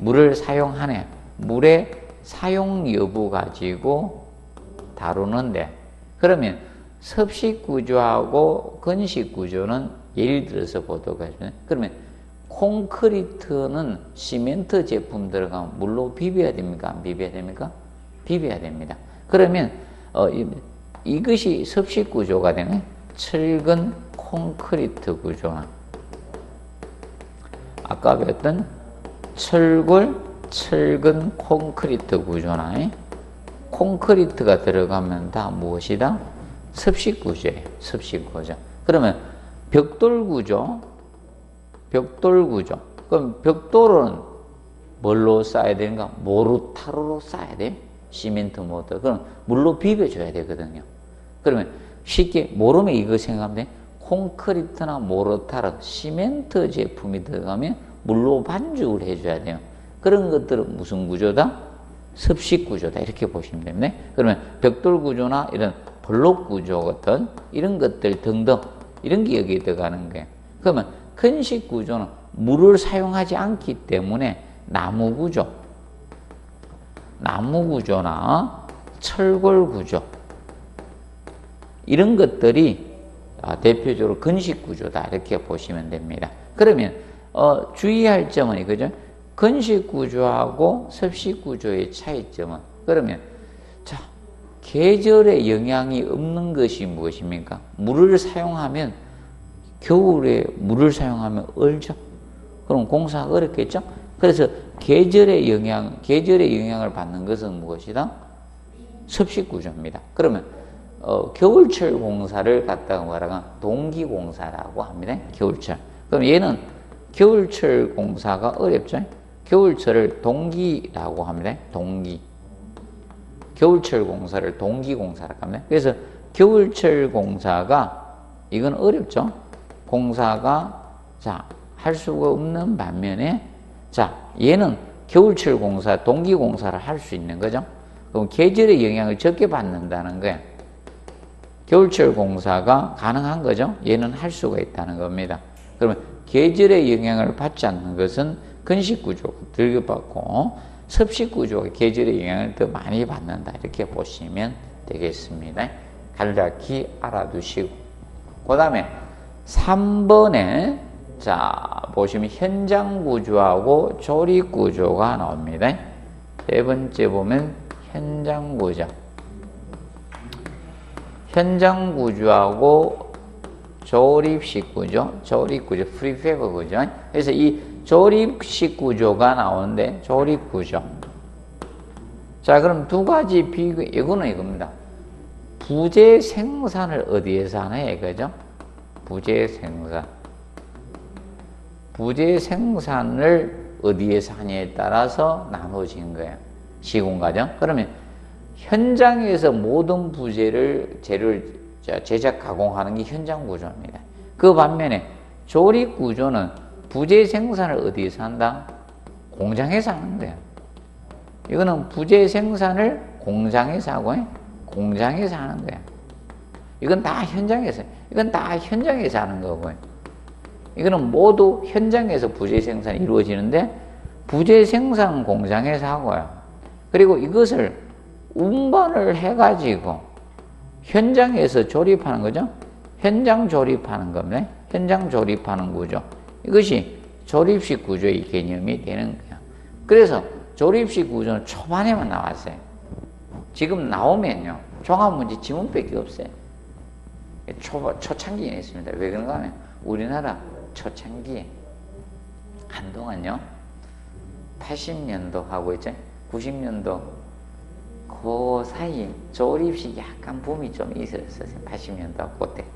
물을 사용하네. 물의 사용 여부 가지고 다루는데, 그러면 습식구조하고 근식구조는 예를 들어서 보도록 하시면, 그러면 콘크리트는 시멘트 제품 들어가면 물로 비벼야 됩니까? 안 비벼야 됩니까? 비벼야 됩니다. 그러면 이것이 습식구조가 되는 철근 콘크리트 구조나, 아까 배웠던 철근 콘크리트 구조나, 콘크리트가 들어가면 다 무엇이다? 습식구조예요. 습식구조. 그러면 벽돌구조. 그럼 벽돌은 뭘로 쌓아야 되는가? 모르타르로 쌓아야 돼요. 시멘트 모터. 그럼 물로 비벼줘야 되거든요. 그러면 쉽게 모르면 이거 생각하면 돼. 콘크리트나 모르타르, 시멘트 제품이 들어가면 물로 반죽을 해줘야 돼요. 그런 것들은 무슨 구조다? 습식구조다. 이렇게 보시면 됩니다. 그러면 벽돌구조나 이런 블록구조 같은 이런 것들 등등 이런 게 여기에 들어가는 거예요. 그러면 근식구조는 물을 사용하지 않기 때문에 나무구조나 철골구조 이런 것들이 대표적으로 근식구조다. 이렇게 보시면 됩니다. 그러면 주의할 점은 이거죠. 근식구조하고 습식구조의 차이점은, 그러면 자, 계절에 영향이 없는 것이 무엇입니까? 물을 사용하면, 겨울에 물을 사용하면 얼죠. 그럼 공사가 어렵겠죠? 그래서 계절의 영향을 받는 것은 무엇이다? 습식구조입니다. 그러면 겨울철 공사를 갖다가 말하면 동기공사라고 합니다. 겨울철. 그럼 얘는 겨울철 공사가 어렵죠? 겨울철을 동기라고 합니다. 겨울철 공사를 동기공사라고 합니다. 그래서 겨울철 공사가, 이건 어렵죠? 공사가, 할 수가 없는 반면에, 얘는 겨울철 공사, 동기공사를 할 수 있는 거죠? 그럼 계절의 영향을 적게 받는다는 거예요. 겨울철 공사가 가능한 거죠? 얘는 할 수가 있다는 겁니다. 그러면 계절의 영향을 받지 않는 것은 근식구조가 덜 받고 습식구조가 계절의 영향을 더 많이 받는다. 이렇게 보시면 되겠습니다. 간략히 알아두시고, 그 다음에 3번에 보시면 현장구조하고 조립구조가 나옵니다. 세 번째 보면 현장 구조. 현장 구조하고 조립식 구조, 조립 구조, 프리패브 구조. 그래서 이 조립식 구조가 나오는데 조립 구조. 자, 그럼 두 가지 비교, 이거는 이겁니다. 부재 생산을 어디에서 하나 이거죠? 부재 생산. 부재 생산을 어디에서 하냐에 따라서 나눠진 거예요. 시공 과정. 그러면 현장에서 모든 부재를 재료를 제작 가공하는 게 현장 구조입니다. 그 반면에 조립 구조는 부재 생산을 어디에서 한다? 공장에서 하는 거예요. 이거는 부재 생산을 공장에서 하고 공장에서 하는 거야. 이건 다 현장에서, 이건 다 현장에서 하는 거고요. 이거는 모두 현장에서 부재 생산이 이루어지는데 부재 생산 공장에서 하고요. 그리고 이것을 운반을 해가지고 현장에서 조립하는 거죠. 현장 조립하는 겁니다. 현장 조립하는 구조. 이것이 조립식 구조의 개념이 되는 거예요. 그래서 조립식 구조는 초반에만 나왔어요. 지금 나오면요, 종합문제 지문밖에 없어요. 초창기에 있습니다. 왜 그런가 하면 우리나라 초창기에 한동안요 80년도 하고 있죠, 90년도 그 사이 조립식 약간 붐이 좀 있었어요. 80년도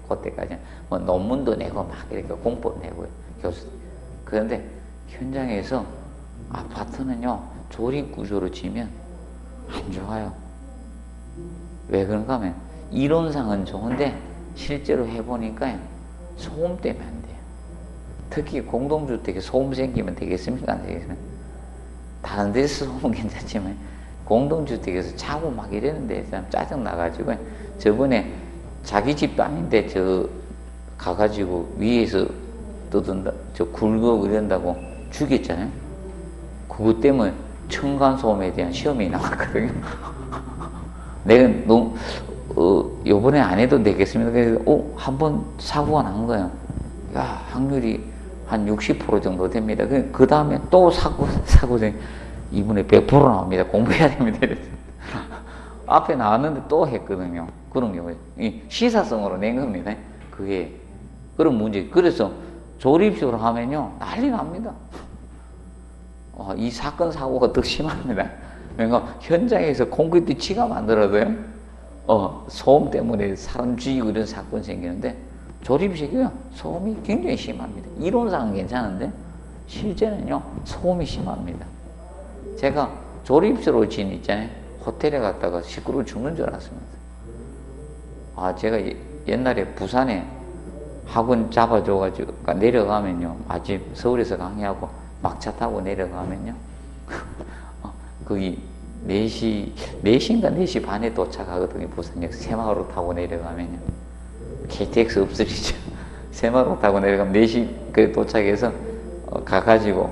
그때까지 뭐 논문도 내고 막 이렇게 공법 내고 교수. 그런데 현장에서 아파트는요 조립 구조로 지면 안 좋아요. 왜 그런가 하면 이론상은 좋은데 실제로 해보니까 소음 때문에 안 돼요. 특히 공동주택에 소음 생기면 되겠습니까? 안 되겠습니까? 다른 데서 소음은 괜찮지만 공동주택에서 자고 막 이랬는데 짜증 나가지고 저번에 자기 집도 아닌데 저 가가지고 위에서 뜯은다, 저 굴고 이런다고 죽였잖아요. 그것 때문에 층간소음에 대한 시험이 나왔거든요. 내가 너무 요번에 안 해도 되겠습니다. 그래서 한번 사고가 난 거예요. 야, 확률이 한 60% 정도 됩니다. 그 다음에 또 사고 이번에 100% 나옵니다. 공부해야 됩니다. 앞에 나왔는데 또 했거든요. 그런 경우에 시사성으로 낸 겁니다. 그게 그런 문제. 그래서 조립식으로 하면요 난리 납니다. 이 사건 사고가 더 심합니다. 그러니까 현장에서 콘크리트 치가 만들어도요 소음 때문에 사람 죽이고 이런 사건 생기는데 조립식이요 소음이 굉장히 심합니다. 이론상은 괜찮은데 실제는요 소음이 심합니다. 제가 조립식으로 진 있잖아요. 호텔에 갔다가 시끄러워 죽는 줄 알았습니다. 제가 옛날에 부산에 학원 잡아줘가지고 내려가면요 마침 서울에서 강의하고 막차 타고 내려가면요 거기 4시인가 4시 반에 도착하거든요. 부산역 새마을호 타고 내려가면요 KTX 없으시죠. 새마을호 타고 내려가면 4시 도착해서 가가지고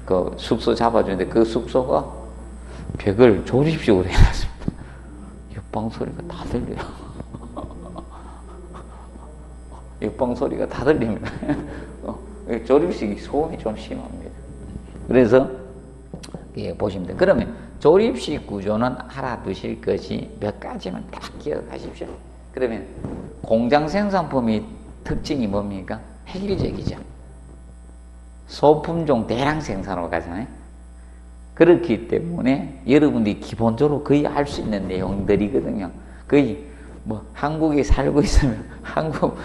그 숙소 잡아주는데 그 숙소가 벽을 조립식으로 해놨습니다. 옆방 소리가 다 들려요. 옆방 소리가 다 들립니다. 조립식이 소음이 좀 심합니다. 그래서 보시면 돼요. 그러면 조립식 구조는 알아두실 것이 몇 가지만 딱 기억하십시오. 그러면 공장 생산품의 특징이 뭡니까? 획일적이죠. 소품종 대량 생산으로 가잖아요. 그렇기 때문에 여러분들이 기본적으로 거의 알 수 있는 내용들이거든요. 거의 뭐 한국에 살고 있으면 한국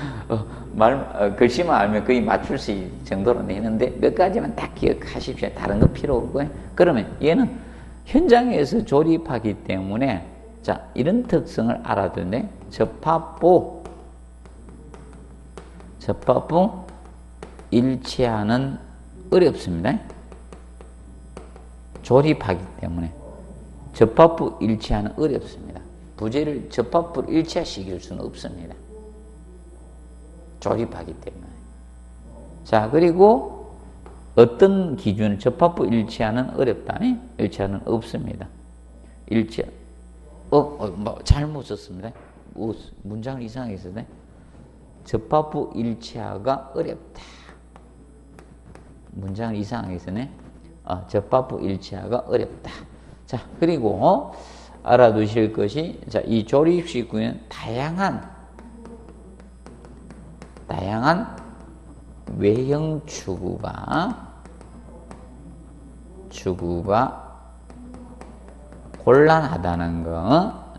글씨만 알면 거의 맞출 수 있는 정도로 내는데 몇 가지만 딱 기억하십시오. 다른 건 필요 없고요. 그러면 얘는 현장에서 조립하기 때문에 자 이런 특성을 알아두는데 접합부 일치하는 어렵습니다. 조립하기 때문에 접합부 일치하는 어렵습니다. 부재를 접합부로 일치시킬 수는 없습니다. 조립하기 때문에. 자, 그리고 어떤 기준, 접합부 일치하는 어렵다니? 일치하는 없습니다. 잘못 썼습니다. 문장을 이상하게 썼네. 접합부 일치하가 어렵다. 문장을 이상하게 썼네. 접합부 일치하가 어렵다. 자, 그리고 알아두실 것이, 자, 이 조립식 구조는 다양한 외형 추구가 곤란하다는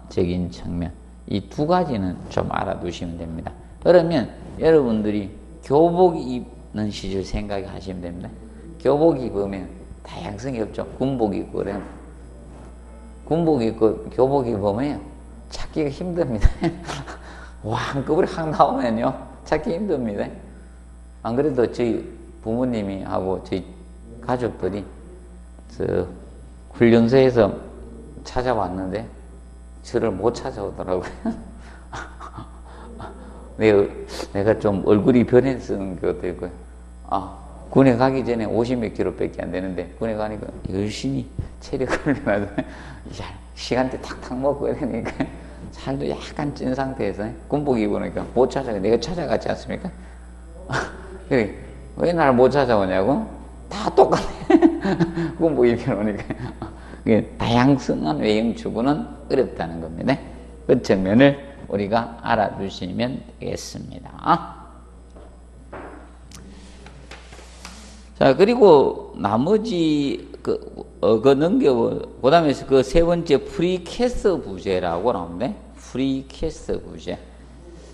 적인 측면, 이 두 가지는 좀 알아두시면 됩니다. 그러면 여러분들이 교복 입는 시절 생각하시면 됩니다. 교복 입으면 다양성이 없죠. 군복 입고 그래요. 군복 입고 교복 입으면 찾기가 힘듭니다. 와, 한꺼번에 확 나오면요 찾기 힘듭니다. 안 그래도 저희 부모님이 하고 저희 가족들이 저 훈련소에서 찾아왔는데 저를 못 찾아오더라고요. 내가 좀 얼굴이 변했는 것도 있고요. 군에 가기 전에 50몇 킬로밖에 안 되는데 군에 가니까 열심히 체력을 내놔서 시간대 탁탁 먹고 이러니까 살도 약간 찐 상태에서 군복 입으니까 못 찾아가. 내가 찾아갔지 않습니까? 그래, 왜 날 못 찾아오냐고? 다 똑같네. 군복 입혀놓으니까. 다양성한 외형 추구는 어렵다는 겁니다. 그 측면을 우리가 알아두시면 되겠습니다. 자, 그리고 나머지 그 다음에 그 세 번째 프리캐스트 부재라고 나오는데, 프리캐스트 부재.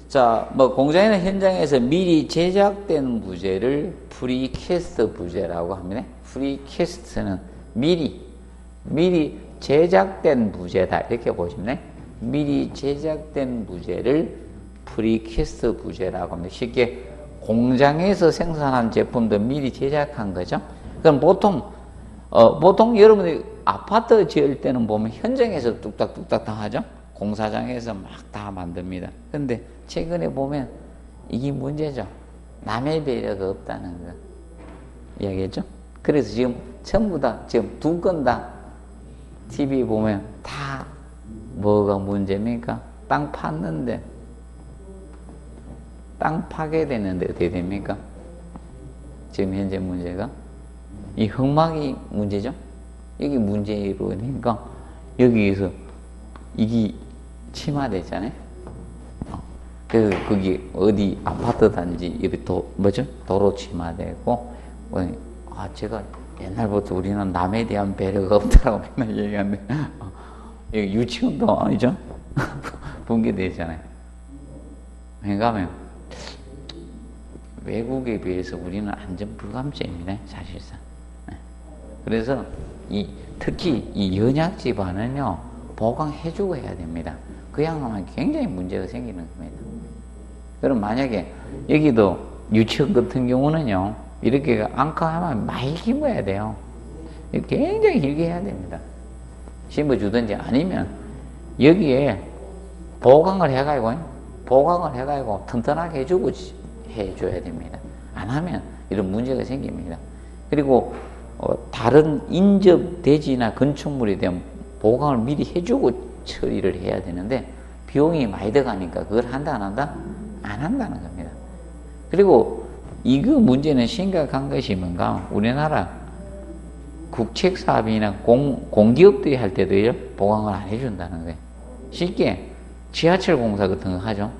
자, 공장이나 현장에서 미리 제작된 부재를 프리캐스트 부재라고 합니다. 프리캐스트는 미리 제작된 부재다, 이렇게 보시면 돼요. 미리 제작된 부재를 프리캐스트 부재라고 합니다. 쉽게 공장에서 생산한 제품도 미리 제작한 거죠. 그럼 보통 여러분들이 아파트 지을 때는 보면 현장에서 뚝딱뚝딱 다 하죠. 공사장에서 막 다 만듭니다. 근데 최근에 보면 이게 문제죠. 남의 배려가 없다는 거 이야기했죠. 그래서 지금 전부 다 지금 두 건 다 TV 보면 다 뭐가 문제입니까? 땅 팠는데 땅 파괴되는데 어떻게 됩니까? 지금 현재 문제가 이 흙막이 문제죠. 여기 문제로 되니까 여기에서 이게 침하됐잖아요. 그래서 거기 어디 아파트 단지 이렇게 도로 침하되고, 제가 옛날부터 우리는 남에 대한 배려가 없다라고 맨날 얘기하는데 여기 유치원도 아니죠? 붕괴되잖아요. 왜냐하면 외국에 비해서 우리는 안전불감증입니다, 사실상. 그래서 특히 이 연약 집안은요 보강해주고 해야 됩니다. 그냥 하면 굉장히 문제가 생기는 겁니다. 그럼 만약에 여기도 유치원 같은 경우는요 이렇게 앙카하면 많이 심어야 돼요. 굉장히 길게 해야 됩니다. 심어주든지 아니면 여기에 보강을 해가지고 튼튼하게 해줘야 됩니다. 안 하면 이런 문제가 생깁니다. 그리고 다른 인접 대지나 건축물에 대한 보강을 미리 해주고 처리를 해야 되는데 비용이 많이 들어가니까 그걸 한다 안 한다? 안 한다는 겁니다. 그리고 이거 문제는 심각한 것이 뭔가 우리나라 국책사업이나 공기업들이 할 때도요 보강을 안 해준다는 거예요. 쉽게 지하철 공사 같은 거 하죠.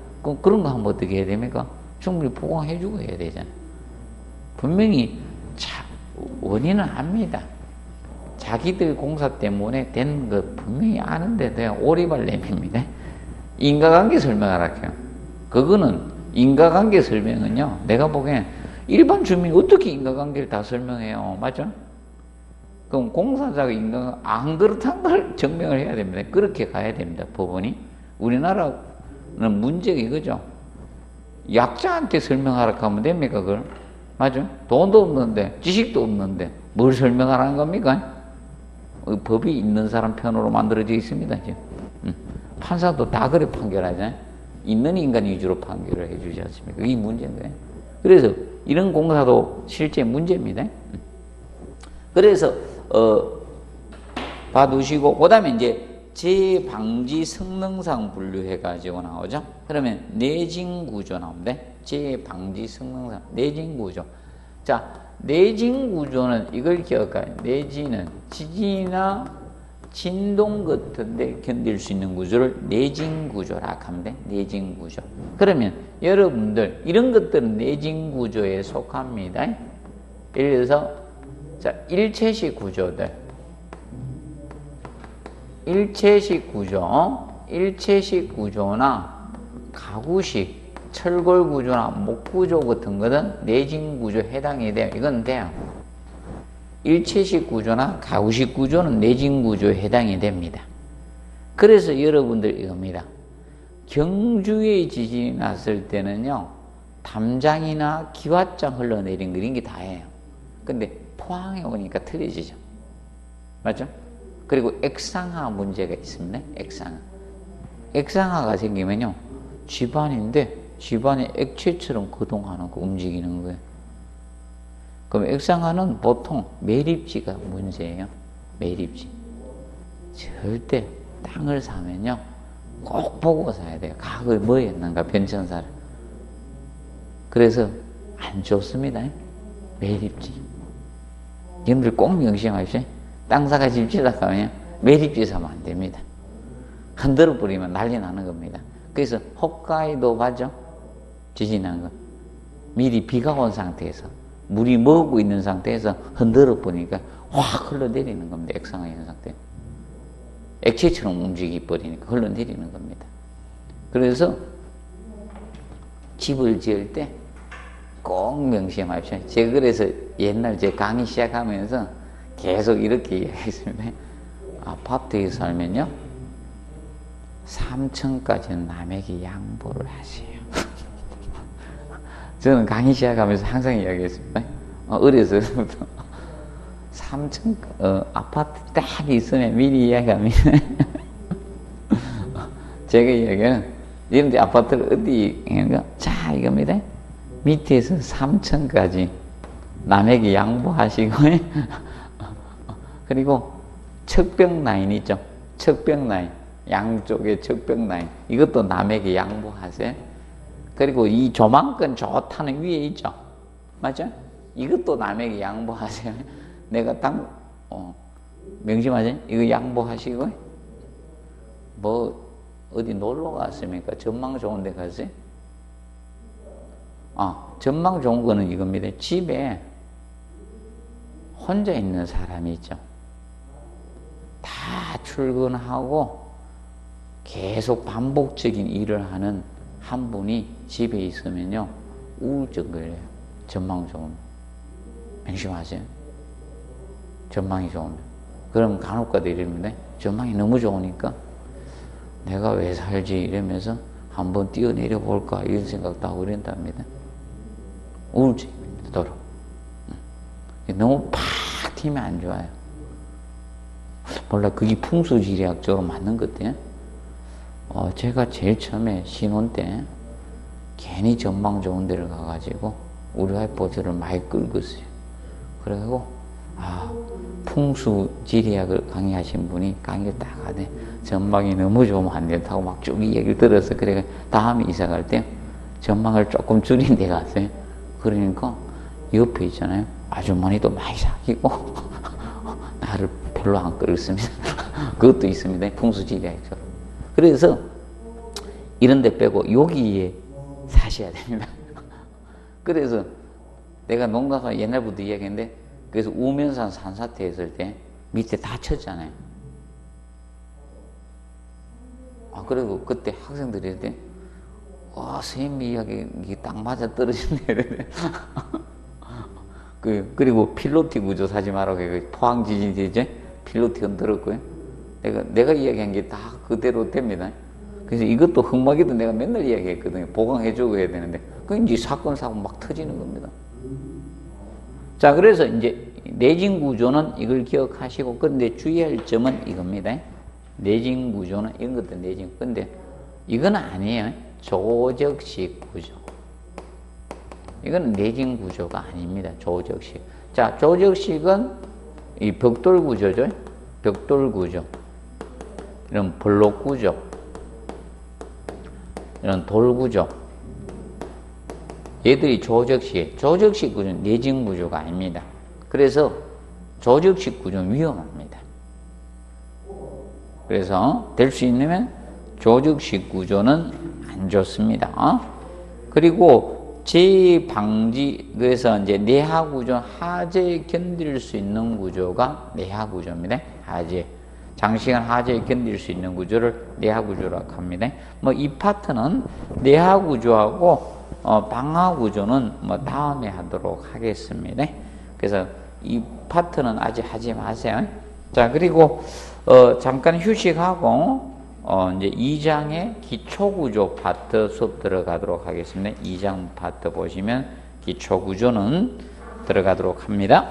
그런 거 하면 어떻게 해야 됩니까? 충분히 보강해주고 해야 되잖아요. 분명히 원인은 압니다. 자기들 공사 때문에 된 거 분명히 아는데도 오리발 내밉니다. 인과관계 설명하라 해요. 그거는 인과관계 설명은요 내가 보기엔 일반 주민이 어떻게 인과관계를 다 설명해요. 맞죠? 그럼 공사자가 인과관계 안 그렇다는 걸 증명을 해야 됩니다. 그렇게 가야 됩니다. 법원이. 우리나라는 문제가 이거죠. 약자한테 설명하라 하면 됩니까 그걸? 맞죠? 돈도 없는데 지식도 없는데 뭘 설명하라는 겁니까? 법이 있는 사람 편으로 만들어져 있습니다. 지금. 판사도 다 그래 판결하잖아요. 있는 인간 위주로 판결을 해주지 않습니까? 이게 문제인 거예요. 그래서 이런 공사도 실제 문제입니다. 그래서 봐두시고 그 다음에 이제 재방지 성능상 분류해가지고 나오죠. 그러면 내진구조 나오는데 재방지 성능상 내진구조. 자, 내진구조는 이걸 기억해요. 내진은 지진이나 진동 같은데 견딜 수 있는 구조를 내진구조라 하면 돼. 내진구조. 그러면 여러분들 이런 것들은 내진구조에 속합니다. 예를 들어서 자, 일체식 구조들. 일체식 구조나 가구식 철골 구조나 목구조 같은 것은 내진 구조 해당이 돼요. 이건 돼요. 일체식 구조나 가구식 구조는 내진 구조에 해당이 됩니다. 그래서 여러분들 이겁니다. 경주에 지진이 났을 때는요, 담장이나 기왓장 흘러내린 거 이런 게 다예요. 근데 포항에 오니까 틀려지죠. 맞죠? 그리고 액상화 문제가 있습니다. 액상화가 생기면요, 집안인데 집안의 액체처럼 거동하는 거, 움직이는 거예요. 그럼 액상화는 보통 매립지가 문제예요. 매립지. 절대 땅을 사면요, 꼭 보고 사야 돼요. 과거에 뭐였는가, 변천사를. 그래서 안 좋습니다. 매립지. 여러분들 꼭 명심하십시오. 땅 사가 집 지어가면 매립지 사면 안 됩니다. 흔들어 버리면 난리 나는 겁니다. 그래서 홋카이도 봤죠? 지진한 거. 미리 비가 온 상태에서 물이 머고 있는 상태에서 흔들어 보니까 확 흘러내리는 겁니다. 액상화 현상 때문에. 액체처럼 움직이 버리니까 흘러내리는 겁니다. 그래서 집을 지을 때 꼭 명심하십시오. 제가 그래서 옛날 제 강의 시작하면서 계속 이렇게 이야기했습니다. 아파트에 살면요, 3층까지는 남에게 양보를 하세요. 저는 강의 시작하면서 항상 이야기했습니다. 어려서부터 3층 아파트 딱 있으면 미리 이야기하면 제가 이야기하는 이런데 아파트를 어디 자 이겁니다. 밑에서 3층까지 남에게 양보하시고 그리고 척벽 라인 있죠. 척벽 라인, 양쪽에 척벽 라인, 이것도 남에게 양보하세요. 그리고 이 조망권 좋다는 위에 있죠. 맞죠? 이것도 남에게 양보하세요. 내가 땅 명심하세요. 이거 양보하시고 뭐 어디 놀러 갔습니까? 전망 좋은 데 갔어요? 전망 좋은 거는 이겁니다. 집에 혼자 있는 사람이 있죠. 다 출근하고 계속 반복적인 일을 하는 한 분이 집에 있으면요, 우울증 걸려요. 전망 좋으면. 명심하세요. 전망이 좋으면. 그럼 간혹가다 이럽니다. 전망이 너무 좋으니까 내가 왜 살지 이러면서 한번 뛰어내려 볼까 이런 생각도 하고 이런답니다. 우울증입니다. 도로. 너무 팍 튀면 안 좋아요. 몰라, 그게 풍수지리학적으로 맞는 것 같아요. 제가 제일 처음에 신혼 때 괜히 전망 좋은 데를 가가지고 우리 와이프 저를 많이 끌었어요. 그래가지고 풍수지리학을 강의하신 분이 강의를 딱 하네. 전망이 너무 좋으면 안 된다고 막 쭉 얘기를 들어서, 그래 다음에 이사 갈 때 전망을 조금 줄인 데 갔어요. 그러니까 옆에 있잖아요, 아주머니도 많이 사귀고 나를 별로 안 끌었습니다. 그것도 있습니다. 풍수지리학적으로. 그래서 이런 데 빼고 여기에 사셔야 됩니다. 그래서 내가 농가가 옛날부터 이야기했는데, 그래서 우면산 산사태 했을 때 밑에 다 쳤잖아요. 그리고 그때 학생들이 이럴 때, 선생님 이야기 딱 맞아 떨어지네. 그리고 필로티 구조 사지 말라고 포항 지진이 되죠? 필로티 흔들었고요. 내가 이야기한 게 다 그대로 됩니다. 그래서 이것도 흑막이도 내가 맨날 이야기했거든요. 보강해주고 해야 되는데, 그 이제 사건 막 터지는 겁니다. 자, 그래서 이제 내진 구조는 이걸 기억하시고, 그런데 주의할 점은 이겁니다. 내진 구조는 이런 것도 내진. 근데 이건 아니에요. 조적식 구조. 이거는 내진 구조가 아닙니다. 조적식. 자, 조적식은 이 벽돌 구조죠. 벽돌 구조. 이런 블록 구조. 이런 돌 구조. 얘들이 조적식 구조는 내진 구조가 아닙니다. 그래서 조적식 구조는 위험합니다. 그래서 될 수 있으면 조직식 구조는 안 좋습니다. 그리고 재방지, 그래서 이제 내하 구조, 하재에 견딜 수 있는 구조가 내하 구조입니다. 하재. 장시간 하재에 견딜 수 있는 구조를 내하 구조라고 합니다. 뭐 이 파트는 내하 구조하고 방하 구조는 뭐 다음에 하도록 하겠습니다. 그래서 이 파트는 아직 하지 마세요. 자, 그리고 잠깐 휴식하고 이제 2장의 기초구조 파트 수업 들어가도록 하겠습니다. 2장 파트 보시면 기초구조는 들어가도록 합니다.